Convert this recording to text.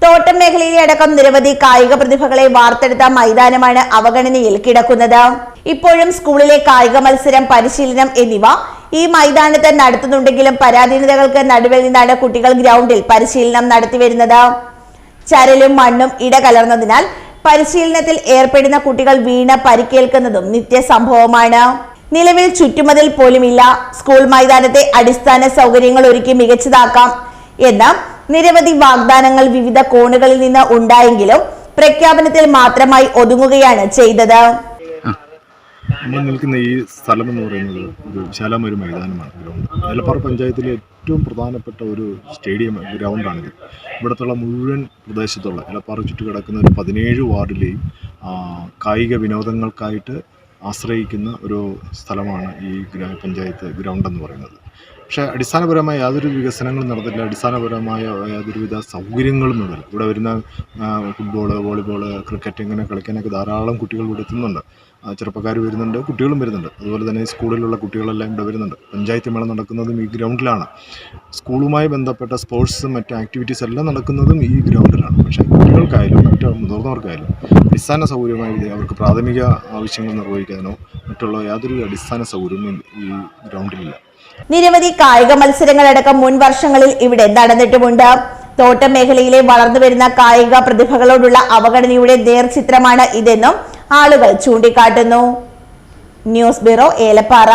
തോട്ടം മേഖലയിലെ അടക്കം നിരവധി കായിക പ്രതിഭകളെ വാർത്തെടുത്ത മൈതാനമാണ് അവഗണനയിൽ കിടക്കുന്നത്. ഇപ്പോഴും സ്കൂളിലെ കായിക മത്സരം, പരിശീലനം എന്നിവ ഈ മൈതാനത്ത് നടത്തുന്നുണ്ടെങ്കിലും പരാധീനതകൾക്ക് നടുവിൽ നിന്നാണ് കുട്ടികൾ ഗ്രൗണ്ടിൽ പരിശീലനം നടത്തിവരുന്നത്. ചരലും മണ്ണും ഇടകലർന്നതിനാൽ പരിശീലനത്തിൽ ഏർപ്പെടുന്ന കുട്ടികൾ വീണ് പരിക്കേൽക്കുന്നതും നിത്യസംഭവമാണ്. നിലവിൽ ചുറ്റുമതിൽ പോലുമില്ല. സ്കൂൾ മൈതാനത്തെ അടിസ്ഥാന സൗകര്യങ്ങൾ ഒരുക്കി മികച്ചതാക്കാം എന്ന നിരവധി വാഗ്ദാനങ്ങൾ വിവിധ കോണുകളിൽ നിന്ന് ഉണ്ടായെങ്കിലും പ്രഖ്യാപനത്തിൽ മാത്രമായി ഒതുങ്ങുകയാണ് ചെയ്തത്. നമ്മൾ നിൽക്കുന്ന ഈ സ്ഥലം എന്ന് പറയുന്നത് ഒരു വിശാലമായ ഒരു മൈതാനമാണ്. ഏലപ്പാറ പഞ്ചായത്തിലെ ഏറ്റവും പ്രധാനപ്പെട്ട ഒരു സ്റ്റേഡിയം ഗ്രൗണ്ടാണിത്. ഇവിടത്തുള്ള മുഴുവൻ പ്രദേശത്തുള്ള ഏലപ്പാറ ചുറ്റുകിടക്കുന്ന ഒരു 17 വാർഡിലെയും കായിക വിനോദങ്ങൾക്കായിട്ട് ആശ്രയിക്കുന്ന ഒരു സ്ഥലമാണ് ഈ പഞ്ചായത്ത് ഗ്രൗണ്ട് എന്ന് പറയുന്നത്. പക്ഷേ അടിസ്ഥാനപരമായ യാതൊരു വികസനങ്ങളും നടന്നില്ല. അടിസ്ഥാനപരമായ യാതൊരുവിധ സൗകര്യങ്ങളും ഇല്ല. ഇവിടെ വരുന്ന ഫുട്ബോൾ, വോളിബോൾ, ക്രിക്കറ്റ് ഇങ്ങനെ കളിക്കാനൊക്കെ ധാരാളം കുട്ടികൾ ഇവിടെ എത്തുന്നുണ്ട്. ചെറുപ്പക്കാർ വരുന്നുണ്ട്, കുട്ടികളും വരുന്നുണ്ട്. അതുപോലെ തന്നെ സ്കൂളിലുള്ള കുട്ടികളെല്ലാം ഇവിടെ വരുന്നുണ്ട്. പഞ്ചായത്ത് മേള നടക്കുന്നതും ഈ ഗ്രൗണ്ടിലാണ്. സ്കൂളുമായി ബന്ധപ്പെട്ട സ്പോർട്സും മറ്റ് ആക്ടിവിറ്റീസ് എല്ലാം നടക്കുന്നതും ഈ ഗ്രൗണ്ടിലാണ്. പക്ഷേ കുട്ടികൾക്കായാലും മറ്റ് മുതിർന്നവർക്കായാലും അടിസ്ഥാന സൗകര്യമായി അവർക്ക് പ്രാഥമിക ആവശ്യങ്ങൾ നിർവഹിക്കാനോ മറ്റുള്ള യാതൊരു അടിസ്ഥാന സൗകര്യവും ഈ ഗ്രൗണ്ടിലില്ല. നിരവധി കായിക മത്സരങ്ങളടക്കം മുൻ വർഷങ്ങളിൽ ഇവിടെ നടന്നിട്ടുമുണ്ട്. തോട്ടം മേഖലയിലെ വളർന്നു വരുന്ന കായിക പ്രതിഭകളോടുള്ള അവഗണനയുടെ നേർചിത്രമാണ് ഇതെന്നും ആളുകൾ ചൂണ്ടിക്കാട്ടുന്നു. News bureau, Elappara.